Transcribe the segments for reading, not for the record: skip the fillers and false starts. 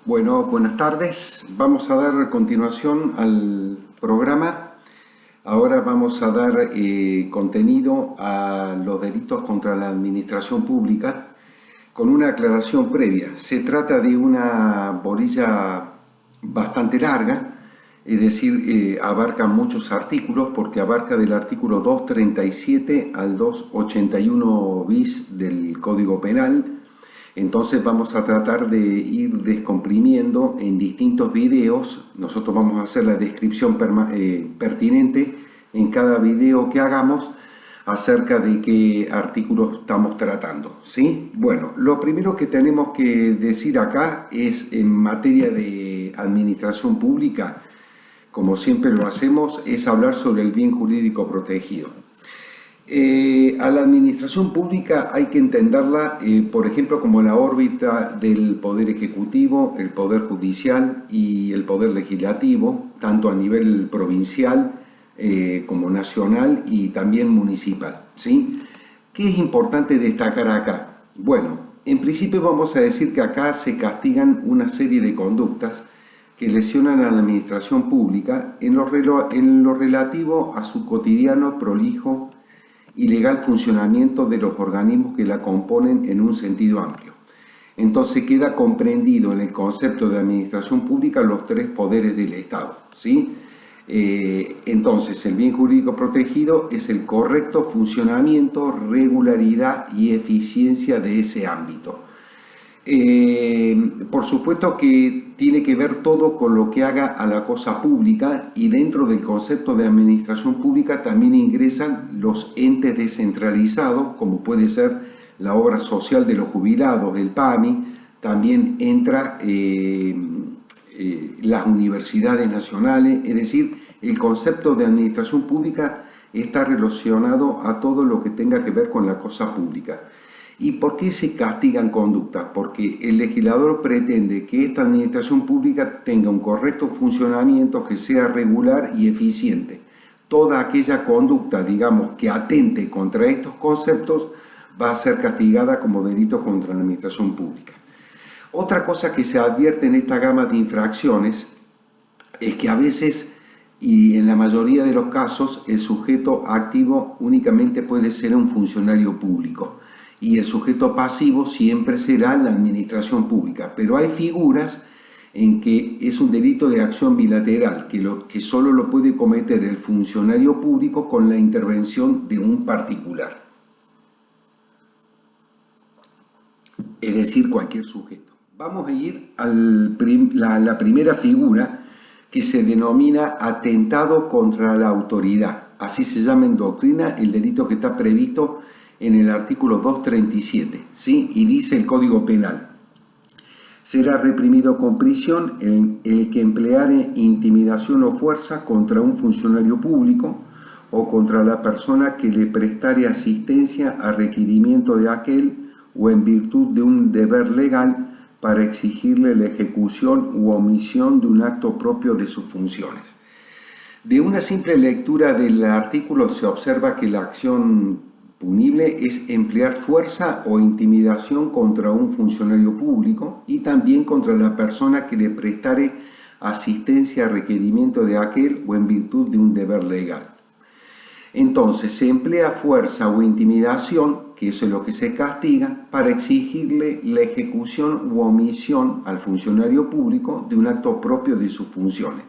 Bueno, buenas tardes. Vamos a dar continuación al programa. Ahora vamos a dar contenido a los delitos contra la administración pública con una aclaración previa. Se trata de una bolilla bastante larga, es decir, abarca muchos artículos porque abarca del artículo 237 al 281 bis del Código Penal. Entonces vamos a tratar de ir descomprimiendo en distintos videos. Nosotros vamos a hacer la descripción pertinente en cada video que hagamos acerca de qué artículos estamos tratando, ¿sí? Bueno, lo primero que tenemos que decir acá es en materia de administración pública, como siempre lo hacemos, es hablar sobre el bien jurídico protegido. A la administración pública hay que entenderla, por ejemplo, como la órbita del Poder Ejecutivo, el Poder Judicial y el Poder Legislativo, tanto a nivel provincial como nacional y también municipal, ¿sí? ¿Qué es importante destacar acá? Bueno, en principio vamos a decir que acá se castigan una serie de conductas que lesionan a la administración pública en lo relativo a su cotidiano, prolijo y legal funcionamiento de los organismos que la componen en un sentido amplio. Entonces queda comprendido en el concepto de administración pública los tres poderes del Estado, ¿sí? Entonces el bien jurídico protegido es el correcto funcionamiento, regularidad y eficiencia de ese ámbito. Por supuesto que tiene que ver todo con lo que haga a la cosa pública, y dentro del concepto de administración pública también ingresan los entes descentralizados, como puede ser la obra social de los jubilados, el PAMI. También entra las universidades nacionales, es decir, el concepto de administración pública está relacionado a todo lo que tenga que ver con la cosa pública. ¿Y por qué se castigan conductas? Porque el legislador pretende que esta administración pública tenga un correcto funcionamiento, que sea regular y eficiente. Toda aquella conducta, digamos, que atente contra estos conceptos va a ser castigada como delito contra la administración pública. Otra cosa que se advierte en esta gama de infracciones es que a veces, y en la mayoría de los casos, el sujeto activo únicamente puede ser un funcionario público, y el sujeto pasivo siempre será la administración pública. Pero hay figuras en que es un delito de acción bilateral, que solo lo puede cometer el funcionario público con la intervención de un particular. Es decir, cualquier sujeto. Vamos a ir a la primera figura, que se denomina atentado contra la autoridad. Así se llama en doctrina el delito que está previsto en el artículo 237, ¿sí? Y dice el Código Penal: será reprimido con prisión el que empleare intimidación o fuerza contra un funcionario público o contra la persona que le prestare asistencia a requerimiento de aquel o en virtud de un deber legal para exigirle la ejecución u omisión de un acto propio de sus funciones. De una simple lectura del artículo se observa que la acción punible es emplear fuerza o intimidación contra un funcionario público y también contra la persona que le prestare asistencia a requerimiento de aquel o en virtud de un deber legal. Entonces se emplea fuerza o intimidación, que eso es lo que se castiga, para exigirle la ejecución u omisión al funcionario público de un acto propio de sus funciones.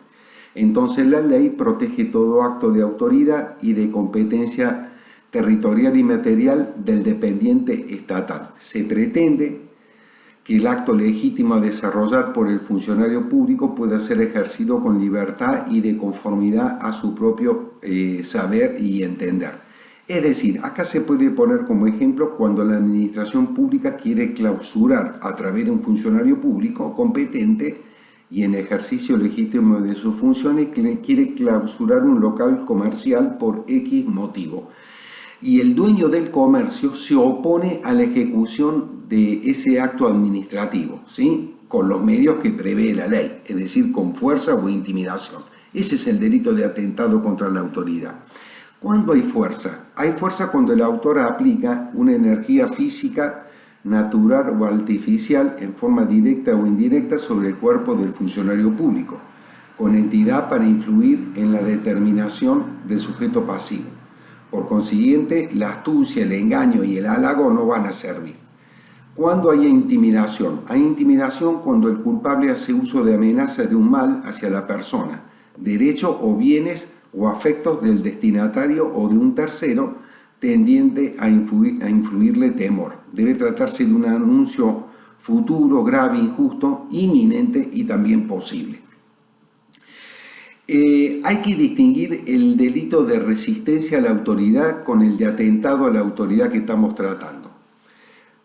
Entonces la ley protege todo acto de autoridad y de competencia territorial y material del dependiente estatal. Se pretende que el acto legítimo a desarrollar por el funcionario público pueda ser ejercido con libertad y de conformidad a su propio saber y entender. Es decir, acá se puede poner como ejemplo cuando la administración pública quiere clausurar a través de un funcionario público competente y en ejercicio legítimo de sus funciones, quiere clausurar un local comercial por X motivo. Y el dueño del comercio se opone a la ejecución de ese acto administrativo, ¿sí? Con los medios que prevé la ley, es decir, con fuerza o intimidación. Ese es el delito de atentado contra la autoridad. ¿Cuándo hay fuerza? Hay fuerza cuando el autor aplica una energía física natural o artificial en forma directa o indirecta sobre el cuerpo del funcionario público, con entidad para influir en la determinación del sujeto pasivo. Por consiguiente, la astucia, el engaño y el halago no van a servir. ¿Cuándo hay intimidación? Hay intimidación cuando el culpable hace uso de amenaza de un mal hacia la persona, derecho o bienes o afectos del destinatario o de un tercero, tendiente a influirle temor. Debe tratarse de un anuncio futuro, grave, injusto, inminente y también posible. Hay que distinguir el delito de resistencia a la autoridad con el de atentado a la autoridad que estamos tratando.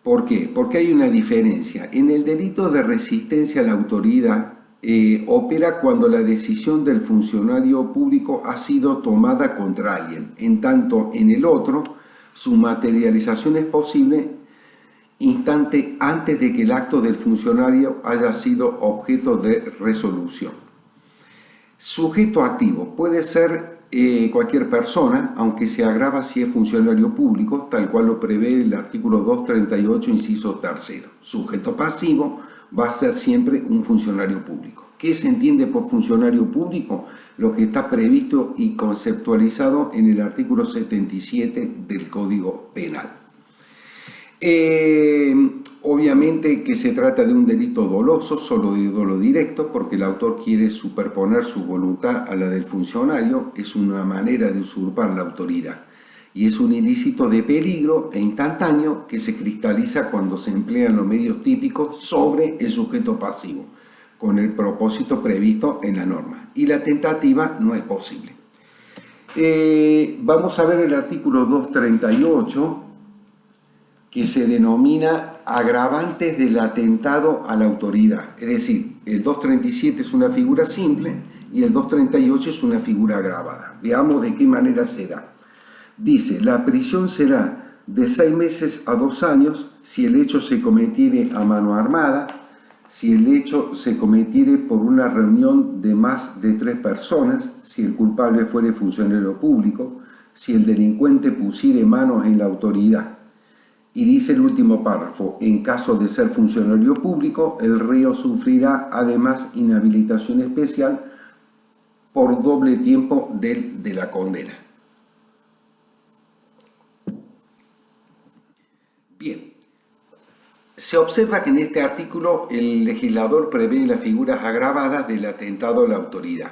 ¿Por qué? Porque hay una diferencia. En el delito de resistencia a la autoridad opera cuando la decisión del funcionario público ha sido tomada contra alguien. En tanto, en el otro, su materialización es posible instante antes de que el acto del funcionario haya sido objeto de resolución. Sujeto activo puede ser cualquier persona, aunque se agrava si es funcionario público, tal cual lo prevé el artículo 238, inciso tercero. Sujeto pasivo va a ser siempre un funcionario público. ¿Qué se entiende por funcionario público? Lo que está previsto y conceptualizado en el artículo 77 del Código Penal. Obviamente que se trata de un delito doloso, solo de dolo directo, porque el autor quiere superponer su voluntad a la del funcionario, es una manera de usurpar la autoridad. Y es un ilícito de peligro e instantáneo que se cristaliza cuando se emplean los medios típicos sobre el sujeto pasivo, con el propósito previsto en la norma. Y la tentativa no es posible. Vamos a ver el artículo 238, que se denomina agravantes del atentado a la autoridad. Es decir, el 237 es una figura simple y el 238 es una figura agravada. Veamos de qué manera se da. Dice, la prisión será de 6 meses a 2 años si el hecho se cometiere a mano armada, si el hecho se cometiere por una reunión de más de 3 personas, si el culpable fuere funcionario público, si el delincuente pusiere manos en la autoridad. Y dice el último párrafo, en caso de ser funcionario público, el reo sufrirá además inhabilitación especial por doble tiempo de la condena. Bien, se observa que en este artículo el legislador prevé las figuras agravadas del atentado a la autoridad.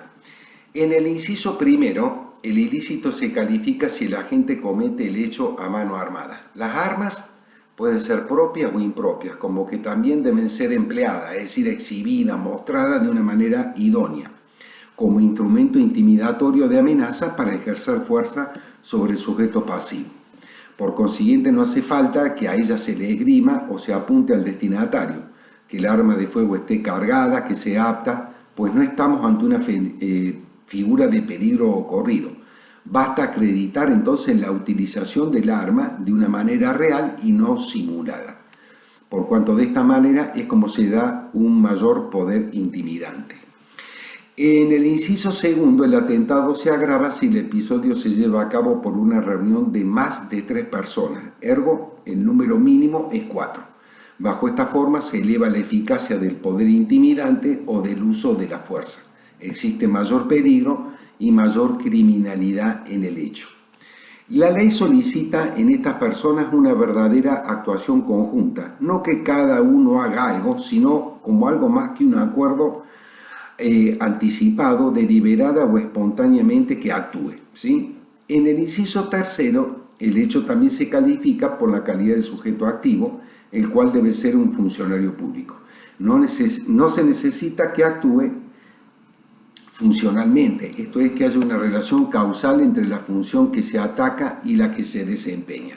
En el inciso primero, el ilícito se califica si el agente comete el hecho a mano armada. Las armas pueden ser propias o impropias, como que también deben ser empleadas, es decir, exhibidas, mostradas de una manera idónea, como instrumento intimidatorio de amenaza para ejercer fuerza sobre el sujeto pasivo. Por consiguiente, no hace falta que a ella se le esgrima o se apunte al destinatario, que el arma de fuego esté cargada, que sea apta, pues no estamos ante una figura de peligro ocurrido. Basta acreditar entonces la utilización del arma de una manera real y no simulada, por cuanto de esta manera es como se da un mayor poder intimidante. En el inciso segundo, el atentado se agrava si el episodio se lleva a cabo por una reunión de más de 3 personas, ergo el número mínimo es 4. Bajo esta forma se eleva la eficacia del poder intimidante o del uso de la fuerza. Existe mayor peligro y mayor criminalidad en el hecho. La ley solicita en estas personas una verdadera actuación conjunta, no que cada uno haga algo, sino como algo más que un acuerdo anticipado, deliberada o espontáneamente que actúe, ¿sí? En el inciso tercero, el hecho también se califica por la calidad del sujeto activo, el cual debe ser un funcionario público. No se necesita que actúe funcionalmente, esto es que haya una relación causal entre la función que se ataca y la que se desempeña.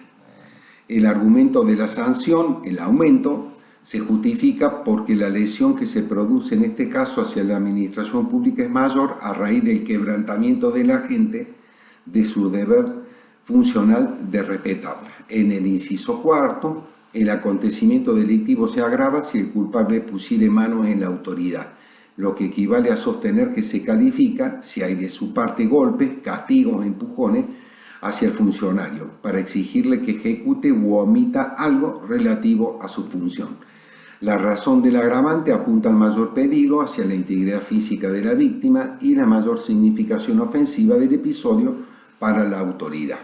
El argumento de la sanción, el aumento, se justifica porque la lesión que se produce en este caso hacia la administración pública es mayor a raíz del quebrantamiento del agente de su deber funcional de respetarla. En el inciso cuarto, el acontecimiento delictivo se agrava si el culpable pusiere manos en la autoridad, lo que equivale a sostener que se califica si hay de su parte golpes, castigos, empujones, hacia el funcionario para exigirle que ejecute u omita algo relativo a su función. La razón del agravante apunta al mayor peligro hacia la integridad física de la víctima y la mayor significación ofensiva del episodio para la autoridad.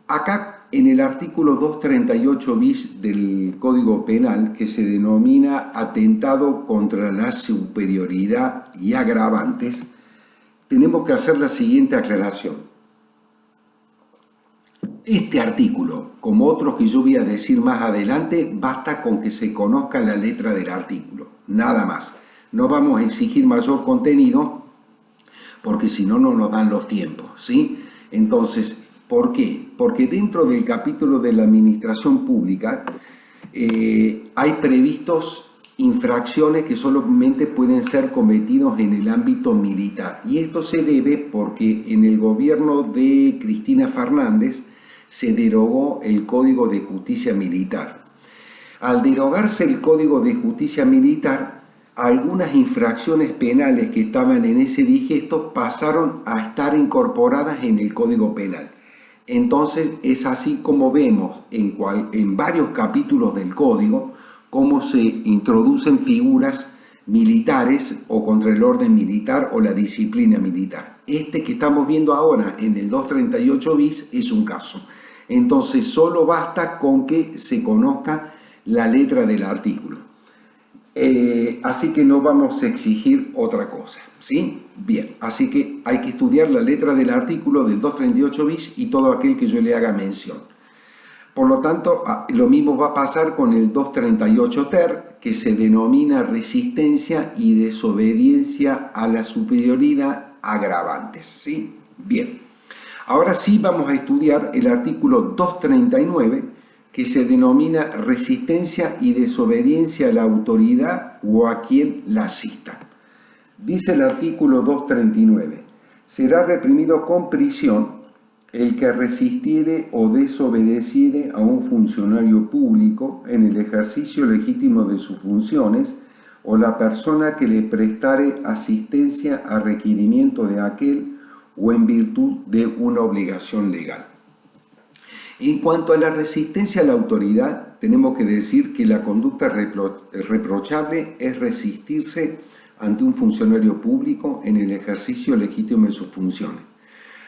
Acá en el artículo 238 bis del Código Penal, que se denomina atentado contra la superioridad y agravantes, tenemos que hacer la siguiente aclaración. Este artículo, como otros que yo voy a decir más adelante, basta con que se conozca la letra del artículo, nada más. No vamos a exigir mayor contenido porque si no, no nos dan los tiempos, ¿sí? Entonces, ¿por qué? Porque dentro del capítulo de la administración pública hay previstos infracciones que solamente pueden ser cometidos en el ámbito militar. Y esto se debe porque en el gobierno de Cristina Fernández se derogó el Código de Justicia Militar. Al derogarse el Código de Justicia Militar, algunas infracciones penales que estaban en ese digesto pasaron a estar incorporadas en el Código Penal. Entonces es así como vemos en varios capítulos del Código cómo se introducen figuras militares o contra el orden militar o la disciplina militar. Este que estamos viendo ahora en el 238 bis es un caso. Entonces solo basta con que se conozca la letra del artículo. Así que no vamos a exigir otra cosa, ¿sí? Bien, así que hay que estudiar la letra del artículo del 238 bis y todo aquel que yo le haga mención. Por lo tanto, lo mismo va a pasar con el 238 ter, que se denomina resistencia y desobediencia a la superioridad agravantes, ¿sí? Bien, ahora sí vamos a estudiar el artículo 239, que se denomina resistencia y desobediencia a la autoridad o a quien la asista. Dice el artículo 239, será reprimido con prisión el que resistiere o desobedeciere a un funcionario público en el ejercicio legítimo de sus funciones o la persona que le prestare asistencia a requerimiento de aquel o en virtud de una obligación legal. En cuanto a la resistencia a la autoridad, tenemos que decir que la conducta reprochable es resistirse ante un funcionario público en el ejercicio legítimo de sus funciones.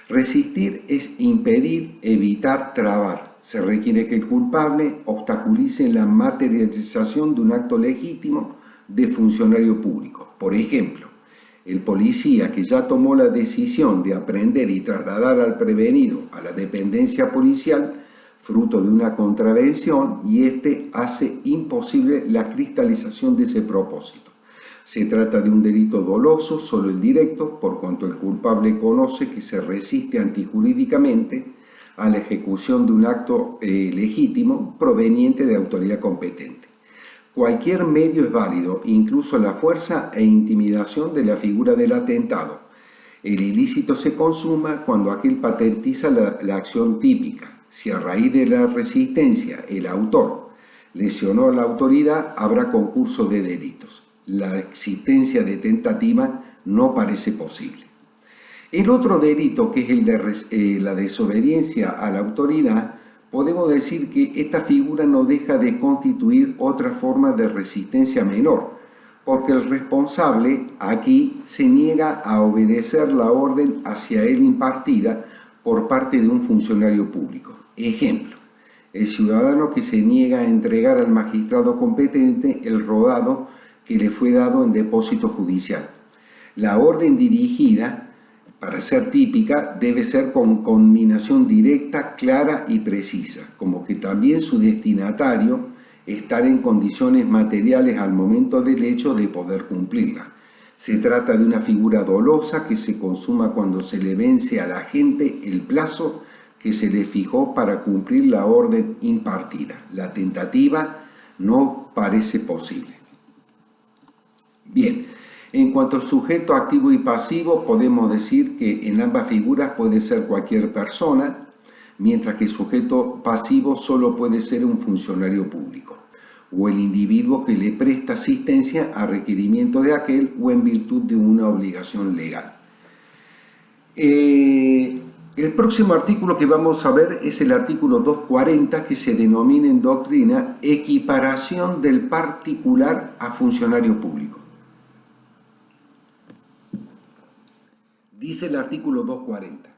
Resistir es impedir, evitar, trabar. Se requiere que el culpable obstaculice la materialización de un acto legítimo de funcionario público. Por ejemplo, el policía que ya tomó la decisión de aprender y trasladar al prevenido a la dependencia policial, fruto de una contravención, y éste hace imposible la cristalización de ese propósito. Se trata de un delito doloso, solo el directo, por cuanto el culpable conoce que se resiste antijurídicamente a la ejecución de un acto legítimo proveniente de autoridad competente. Cualquier medio es válido, incluso la fuerza e intimidación de la figura del atentado. El ilícito se consuma cuando aquel patentiza la acción típica. Si a raíz de la resistencia el autor lesionó a la autoridad, habrá concurso de delitos. La existencia de tentativa no parece posible. El otro delito, que es el de la desobediencia a la autoridad, podemos decir que esta figura no deja de constituir otra forma de resistencia menor, porque el responsable aquí se niega a obedecer la orden hacia él impartida por parte de un funcionario público. Ejemplo, el ciudadano que se niega a entregar al magistrado competente el rodado que le fue dado en depósito judicial. La orden dirigida, para ser típica, debe ser con conminación directa, clara y precisa, como que también su destinatario estar en condiciones materiales al momento del hecho de poder cumplirla. Se trata de una figura dolosa que se consuma cuando se le vence a la gente el plazo que se le fijó para cumplir la orden impartida. La tentativa no parece posible. Bien, en cuanto a sujeto activo y pasivo, podemos decir que en ambas figuras puede ser cualquier persona, mientras que sujeto pasivo solo puede ser un funcionario público, o el individuo que le presta asistencia a requerimiento de aquel o en virtud de una obligación legal. El próximo artículo que vamos a ver es el artículo 240, que se denomina en doctrina equiparación del particular a funcionario público. Dice el artículo 240.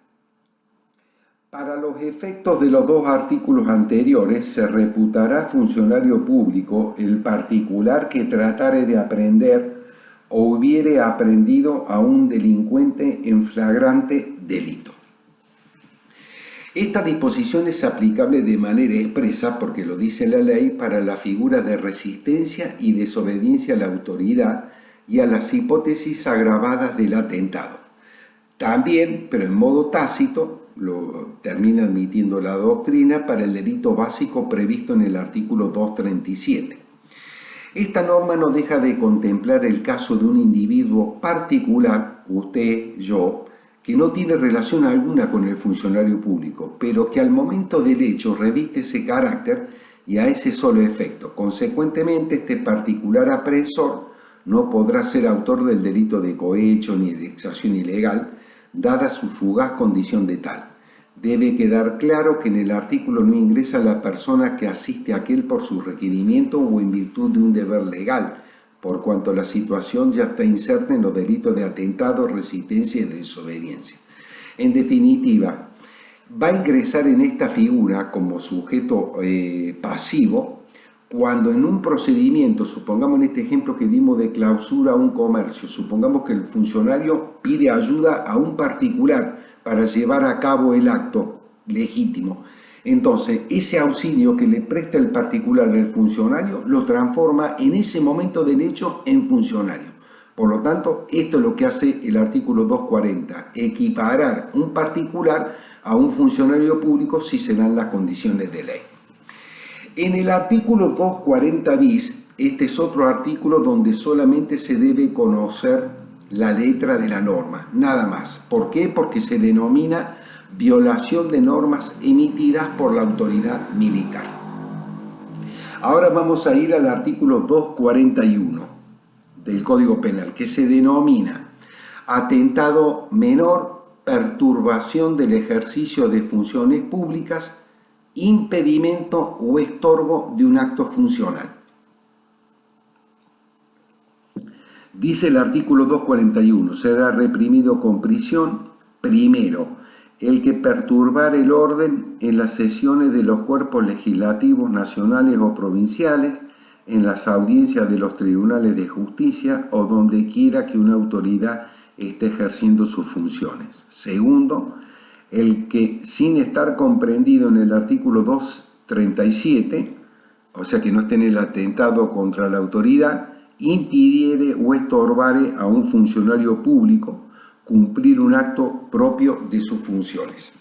Para los efectos de los dos artículos anteriores, se reputará funcionario público el particular que tratare de aprender o hubiere aprendido a un delincuente en flagrante delito. Esta disposición es aplicable de manera expresa, porque lo dice la ley, para la figura de resistencia y desobediencia a la autoridad y a las hipótesis agravadas del atentado. También, pero en modo tácito, lo termina admitiendo la doctrina para el delito básico previsto en el artículo 237. Esta norma no deja de contemplar el caso de un individuo particular, usted, yo, que no tiene relación alguna con el funcionario público, pero que al momento del hecho reviste ese carácter y a ese solo efecto. Consecuentemente, este particular apresor no podrá ser autor del delito de cohecho ni de exacción ilegal, dada su fugaz condición de tal. Debe quedar claro que en el artículo no ingresa la persona que asiste a aquel por su requerimiento o en virtud de un deber legal, por cuanto la situación ya está inserta en los delitos de atentado, resistencia y desobediencia. En definitiva, va a ingresar en esta figura como sujeto pasivo cuando en un procedimiento, supongamos en este ejemplo que dimos de clausura a un comercio, supongamos que el funcionario pide ayuda a un particular para llevar a cabo el acto legítimo. Entonces, ese auxilio que le presta el particular al funcionario lo transforma en ese momento del hecho en funcionario. Por lo tanto, esto es lo que hace el artículo 240, equiparar un particular a un funcionario público si se dan las condiciones de ley. En el artículo 240 bis, este es otro artículo donde solamente se debe conocer la letra de la norma, nada más. ¿Por qué? Porque se denomina violación de normas emitidas por la autoridad militar. Ahora vamos a ir al artículo 241 del Código Penal, que se denomina atentado menor, perturbación del ejercicio de funciones públicas, impedimento o estorbo de un acto funcional. Dice el artículo 241, será reprimido con prisión, primero, el que perturbar el orden en las sesiones de los cuerpos legislativos nacionales o provinciales, en las audiencias de los tribunales de justicia o donde quiera que una autoridad esté ejerciendo sus funciones. Segundo, el que sin estar comprendido en el artículo 237, o sea que no esté en el atentado contra la autoridad, impidiere o estorbare a un funcionario público cumplir un acto propio de sus funciones.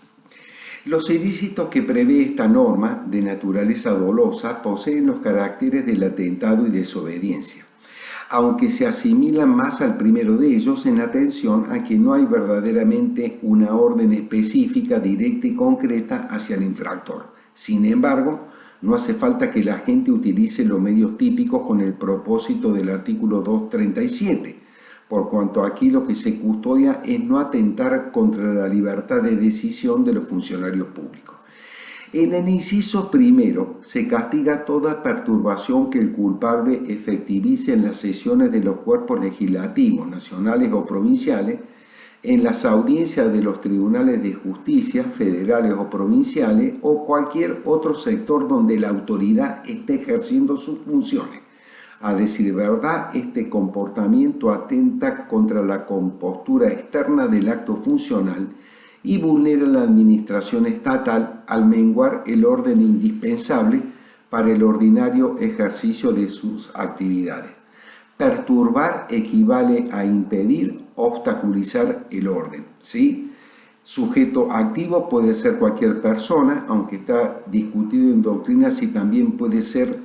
Los ilícitos que prevé esta norma de naturaleza dolosa poseen los caracteres del atentado y desobediencia, aunque se asimilan más al primero de ellos en atención a que no hay verdaderamente una orden específica, directa y concreta hacia el infractor. Sin embargo, no hace falta que la gente utilice los medios típicos con el propósito del artículo 237, por cuanto aquí lo que se custodia es no atentar contra la libertad de decisión de los funcionarios públicos. En el inciso primero se castiga toda perturbación que el culpable efectivice en las sesiones de los cuerpos legislativos, nacionales o provinciales, en las audiencias de los tribunales de justicia, federales o provinciales, o cualquier otro sector donde la autoridad esté ejerciendo sus funciones. A decir verdad, este comportamiento atenta contra la compostura externa del acto funcional y vulnera la administración estatal al menguar el orden indispensable para el ordinario ejercicio de sus actividades. Perturbar equivale a impedir, obstaculizar el orden, ¿sí? Sujeto activo puede ser cualquier persona, aunque está discutido en doctrina si también puede ser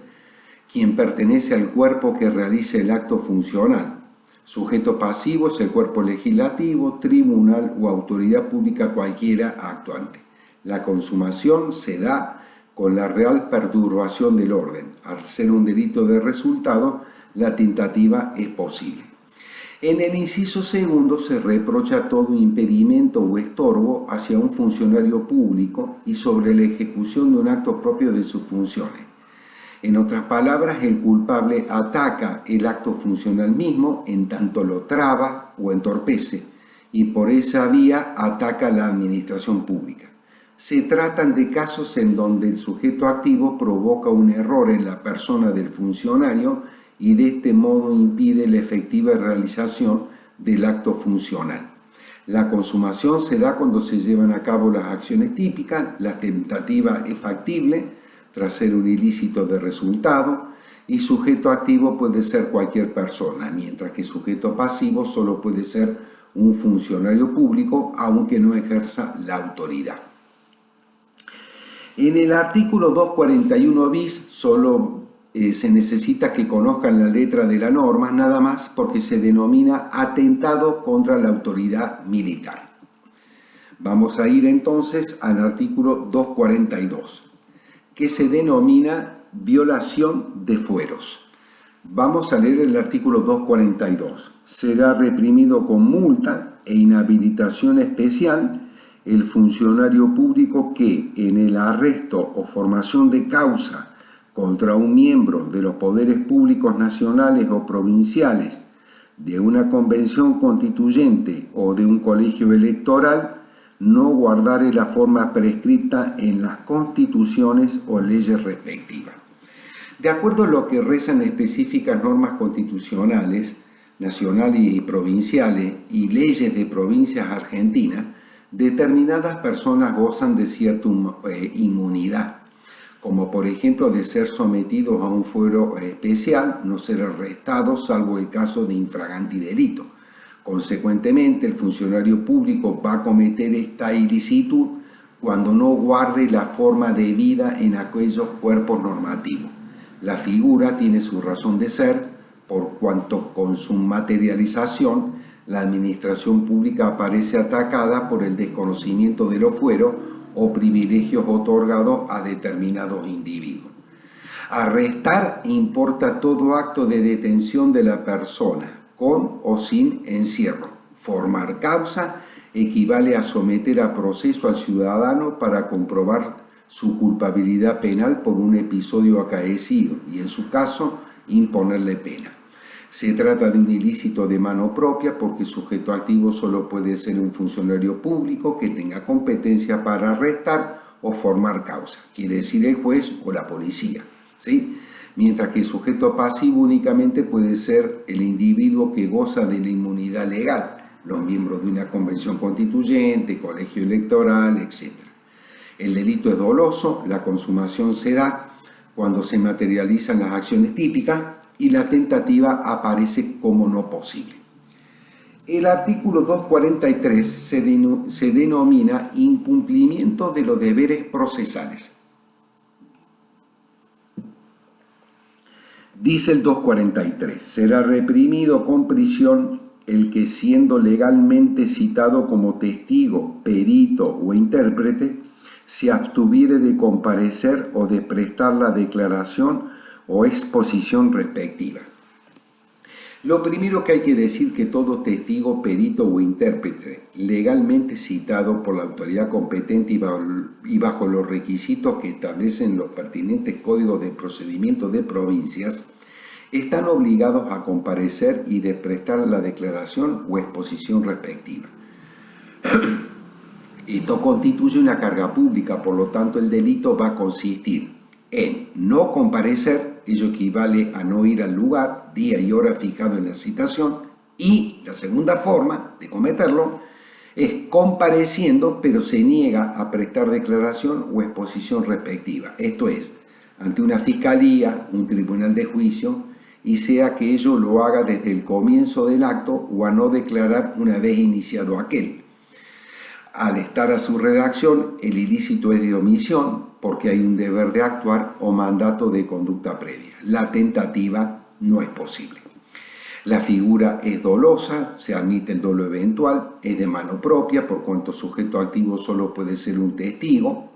quien pertenece al cuerpo que realice el acto funcional. Sujeto pasivo es el cuerpo legislativo, tribunal o autoridad pública cualquiera actuante. La consumación se da con la real perturbación del orden. Al ser un delito de resultado, la tentativa es posible. En el inciso segundo se reprocha todo impedimento o estorbo hacia un funcionario público y sobre la ejecución de un acto propio de sus funciones. En otras palabras, el culpable ataca el acto funcional mismo en tanto lo traba o entorpece y por esa vía ataca a la administración pública. Se tratan de casos en donde el sujeto activo provoca un error en la persona del funcionario y de este modo impide la efectiva realización del acto funcional. La consumación se da cuando se llevan a cabo las acciones típicas, la tentativa es factible tras ser un ilícito de resultado y sujeto activo puede ser cualquier persona, mientras que sujeto pasivo solo puede ser un funcionario público aunque no ejerza la autoridad. En el artículo 241 bis solo se necesita que conozcan la letra de la norma, nada más, porque se denomina atentado contra la autoridad militar. Vamos a ir entonces al artículo 242, que se denomina violación de fueros. Vamos a leer el artículo 242. Será reprimido con multa e inhabilitación especial el funcionario público que, en el arresto o formación de causa contra un miembro de los poderes públicos nacionales o provinciales, de una convención constituyente o de un colegio electoral, no guardare la forma prescripta en las constituciones o leyes respectivas. De acuerdo a lo que rezan específicas normas constitucionales, nacionales y provinciales y leyes de provincias argentinas, determinadas personas gozan de cierta inmunidad, como por ejemplo de ser sometidos a un fuero especial, no ser arrestados salvo el caso de infraganti delito. Consecuentemente, el funcionario público va a cometer esta ilicitud cuando no guarde la forma debida en aquellos cuerpos normativos. La figura tiene su razón de ser por cuanto con su materialización la administración pública aparece atacada por el desconocimiento de los fueros o privilegios otorgados a determinados individuos. Arrestar importa todo acto de detención de la persona, con o sin encierro. Formar causa equivale a someter a proceso al ciudadano para comprobar su culpabilidad penal por un episodio acaecido y, en su caso, imponerle pena. Se trata de un ilícito de mano propia porque sujeto activo solo puede ser un funcionario público que tenga competencia para arrestar o formar causa, quiere decir el juez o la policía, ¿sí? Mientras que el sujeto pasivo únicamente puede ser el individuo que goza de la inmunidad legal, los miembros de una convención constituyente, colegio electoral, etc. El delito es doloso, la consumación se da cuando se materializan las acciones típicas y la tentativa aparece como no posible. El artículo 243 se denomina incumplimiento de los deberes procesales. Dice el 243, será reprimido con prisión el que siendo legalmente citado como testigo, perito o intérprete, se abstuviere de comparecer o de prestar la declaración o exposición respectiva. Lo primero que hay que decir que todo testigo, perito o intérprete legalmente citado por la autoridad competente y bajo los requisitos que establecen los pertinentes códigos de procedimiento de provincias están obligados a comparecer y de prestar la declaración o exposición respectiva. Esto constituye una carga pública, por lo tanto el delito va a consistir en no comparecer, ello equivale a no ir al lugar, día y hora fijado en la citación, y la segunda forma de cometerlo es compareciendo, pero se niega a prestar declaración o exposición respectiva. Esto es, ante una fiscalía, un tribunal de juicio, y sea que ello lo haga desde el comienzo del acto o a no declarar una vez iniciado aquel. Al estar a su redacción, el ilícito es de omisión porque hay un deber de actuar o mandato de conducta previa. La tentativa no es posible. La figura es dolosa, se admite el dolo eventual, es de mano propia por cuanto sujeto activo solo puede ser un testigo,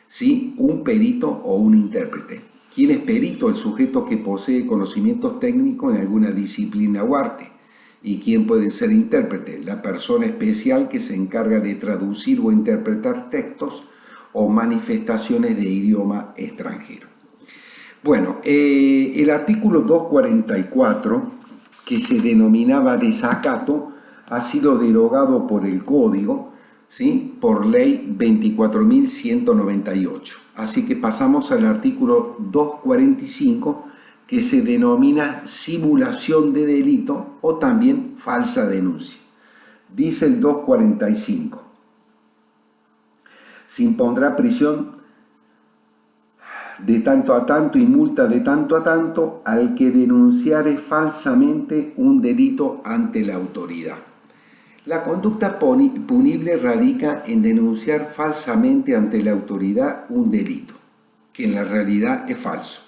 ¿sí? Un perito o un intérprete. ¿Quién es perito? El sujeto que posee conocimientos técnicos en alguna disciplina o arte. ¿Y quién puede ser intérprete? La persona especial que se encarga de traducir o interpretar textos o manifestaciones de idioma extranjero. Bueno, el artículo 244, que se denominaba desacato, ha sido derogado por el Código, ¿sí?, por ley 24.198. Así que pasamos al artículo 245, que se denomina simulación de delito o también falsa denuncia. Dice el 245: se impondrá prisión de tanto a tanto y multa de tanto a tanto al que denunciare falsamente un delito ante la autoridad. La conducta punible radica en denunciar falsamente ante la autoridad un delito, que en la realidad es falso.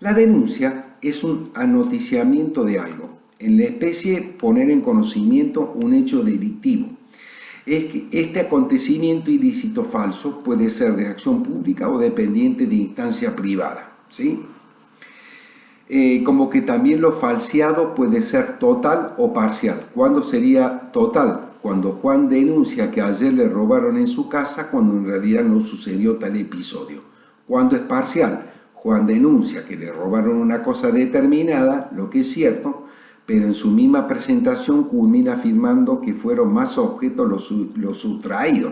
La denuncia es un anoticiamiento de algo, en la especie poner en conocimiento un hecho delictivo. Es que este acontecimiento ilícito falso puede ser de acción pública o dependiente de instancia privada, ¿sí? Como que también lo falseado puede ser total o parcial. ¿Cuándo sería total? Cuando Juan denuncia que ayer le robaron en su casa cuando en realidad no sucedió tal episodio. ¿Cuándo es parcial? Juan denuncia que le robaron una cosa determinada, lo que es cierto, pero en su misma presentación culmina afirmando que fueron más objetos los sustraídos.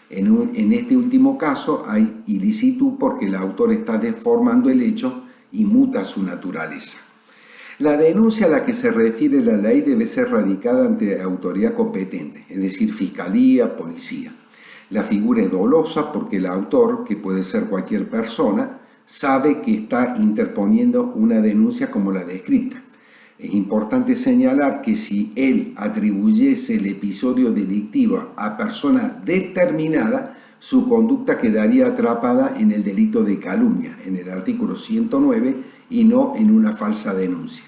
En este último caso hay ilicitud porque el autor está deformando el hecho y muta su naturaleza. La denuncia a la que se refiere la ley debe ser radicada ante autoridad competente, es decir, fiscalía, policía. La figura es dolosa porque el autor, que puede ser cualquier persona, sabe que está interponiendo una denuncia como la descrita. Es importante señalar que si él atribuyese el episodio delictivo a persona determinada, su conducta quedaría atrapada en el delito de calumnia, en el artículo 109, y no en una falsa denuncia.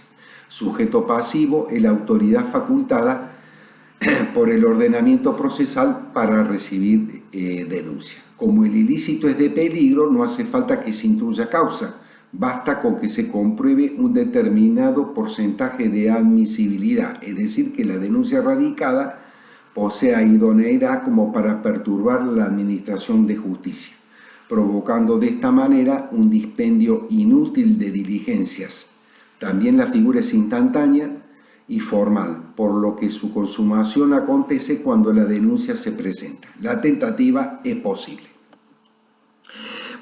Sujeto pasivo es la autoridad facultada por el ordenamiento procesal para recibir denuncia. Como el ilícito es de peligro, no hace falta que se intuya causa. Basta con que se compruebe un determinado porcentaje de admisibilidad, es decir, que la denuncia radicada posea idoneidad como para perturbar la administración de justicia, provocando de esta manera un dispendio inútil de diligencias. También la figura es instantánea y formal, por lo que su consumación acontece cuando la denuncia se presenta. La tentativa es posible.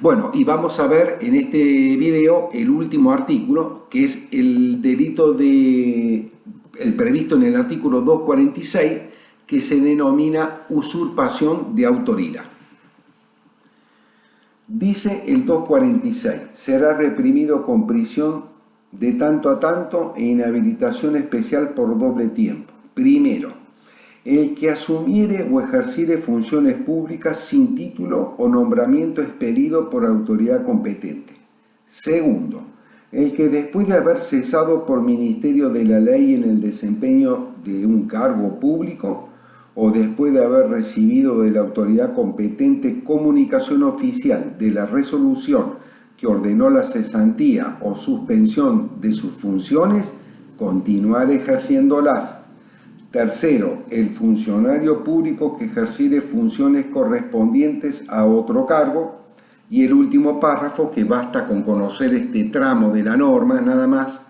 Bueno, y vamos a ver en este video el último artículo, que es el delito el previsto en el artículo 246, que se denomina usurpación de autoridad. Dice el 246, será reprimido con prisión de tanto a tanto e inhabilitación especial por doble tiempo. Primero, el que asumiere o ejerciere funciones públicas sin título o nombramiento expedido por autoridad competente. Segundo, el que después de haber cesado por ministerio de la ley en el desempeño de un cargo público o después de haber recibido de la autoridad competente comunicación oficial de la resolución que ordenó la cesantía o suspensión de sus funciones, continuar ejerciéndolas. Tercero, el funcionario público que ejerciere funciones correspondientes a otro cargo. Y el último párrafo, que basta con conocer este tramo de la norma, nada más,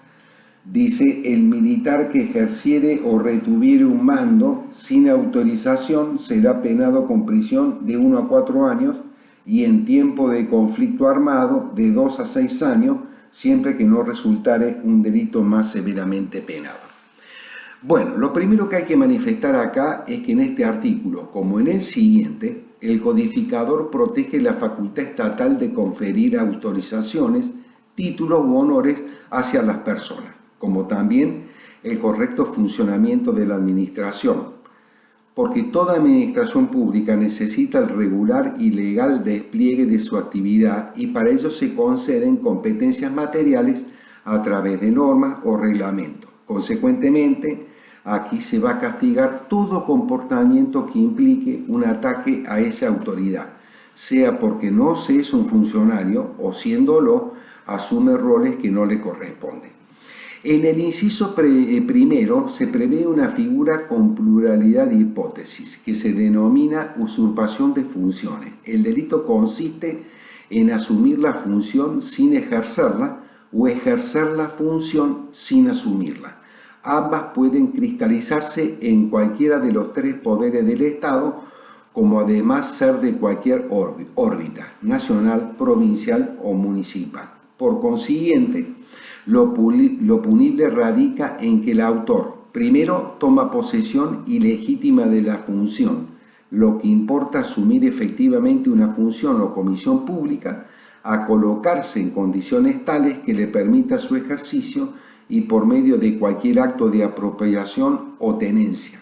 dice: el militar que ejerciere o retuviere un mando sin autorización será penado con prisión de 1 a 4 años y en tiempo de conflicto armado de 2 a 6 años, siempre que no resultare un delito más severamente penado. Bueno, lo primero que hay que manifestar acá es que en este artículo, como en el siguiente, el codificador protege la facultad estatal de conferir autorizaciones, títulos u honores hacia las personas, como también el correcto funcionamiento de la administración, porque toda administración pública necesita el regular y legal despliegue de su actividad y para ello se conceden competencias materiales a través de normas o reglamentos. Consecuentemente, aquí se va a castigar todo comportamiento que implique un ataque a esa autoridad, sea porque no se es un funcionario o siéndolo, asume roles que no le corresponden. En el inciso primero se prevé una figura con pluralidad de hipótesis que se denomina usurpación de funciones. El delito consiste en asumir la función sin ejercerla o ejercer la función sin asumirla. Ambas pueden cristalizarse en cualquiera de los tres poderes del Estado, como además ser de cualquier órbita, nacional, provincial o municipal. Por consiguiente, lo punible radica en que el autor, primero, toma posesión ilegítima de la función, lo que importa asumir efectivamente una función o comisión pública, a colocarse en condiciones tales que le permita su ejercicio y por medio de cualquier acto de apropiación o tenencia.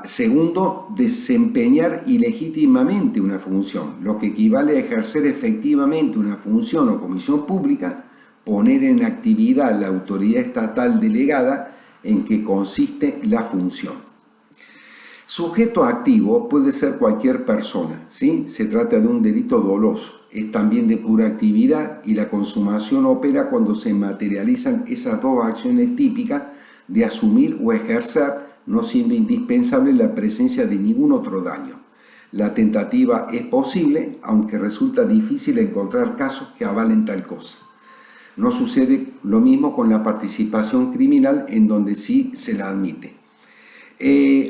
Segundo, desempeñar ilegítimamente una función, lo que equivale a ejercer efectivamente una función o comisión pública, poner en actividad la autoridad estatal delegada en que consiste la función. Sujeto activo puede ser cualquier persona, ¿sí? Se trata de un delito doloso, es también de pura actividad y la consumación opera cuando se materializan esas dos acciones típicas de asumir o ejercer, no siendo indispensable la presencia de ningún otro daño. La tentativa es posible, aunque resulta difícil encontrar casos que avalen tal cosa. No sucede lo mismo con la participación criminal, en donde sí se la admite.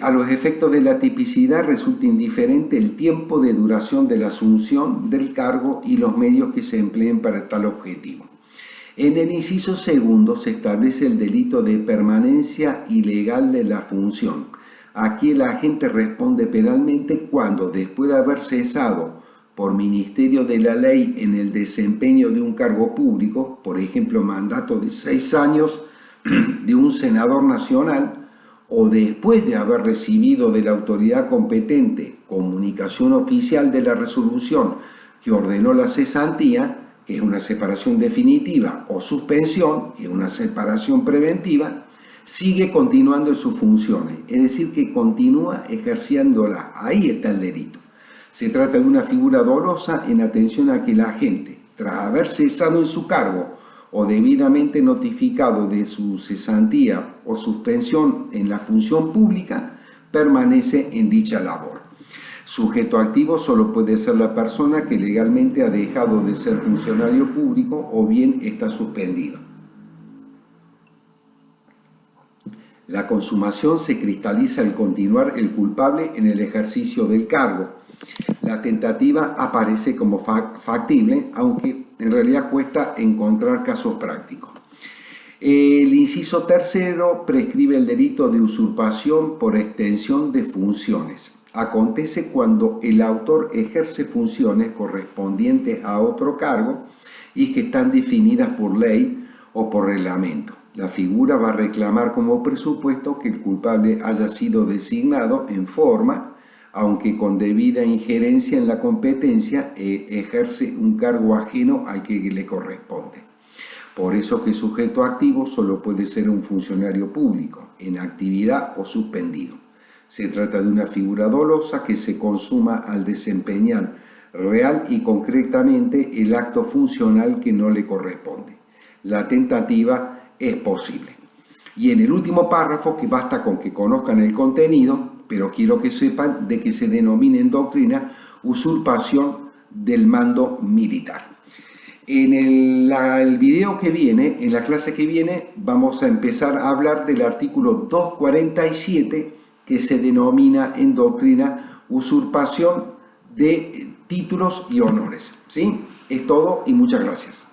A los efectos de la tipicidad resulta indiferente el tiempo de duración de la asunción del cargo y los medios que se empleen para tal objetivo. En el inciso segundo se establece el delito de permanencia ilegal de la función. Aquí el agente responde penalmente cuando, después de haber cesado por ministerio de la ley en el desempeño de un cargo público, por ejemplo, mandato de 6 años de un senador nacional, o después de haber recibido de la autoridad competente comunicación oficial de la resolución que ordenó la cesantía, que es una separación definitiva, o suspensión, que es una separación preventiva, sigue continuando en sus funciones, es decir, que continúa ejerciéndola. Ahí está el delito. Se trata de una figura dolosa en atención a que el agente, tras haber cesado en su cargo o debidamente notificado de su cesantía o suspensión en la función pública, permanece en dicha labor. Sujeto activo solo puede ser la persona que legalmente ha dejado de ser funcionario público o bien está suspendido. La consumación se cristaliza al continuar el culpable en el ejercicio del cargo. La tentativa aparece como factible, aunque en realidad cuesta encontrar casos prácticos. El inciso tercero prescribe el delito de usurpación por extensión de funciones. Acontece cuando el autor ejerce funciones correspondientes a otro cargo y que están definidas por ley o por reglamento. La figura va a reclamar como presupuesto que el culpable haya sido designado en forma, aunque con debida injerencia en la competencia, ejerce un cargo ajeno al que le corresponde. Por eso que sujeto activo solo puede ser un funcionario público, en actividad o suspendido. Se trata de una figura dolosa que se consuma al desempeñar real y concretamente el acto funcional que no le corresponde. La tentativa es posible. Y en el último párrafo, que basta con que conozcan el contenido, pero quiero que sepan de que se denomina en doctrina usurpación del mando militar. En el video que viene, en la clase que viene, vamos a empezar a hablar del artículo 247, que se denomina en doctrina usurpación de títulos y honores. ¿Sí? Es todo y muchas gracias.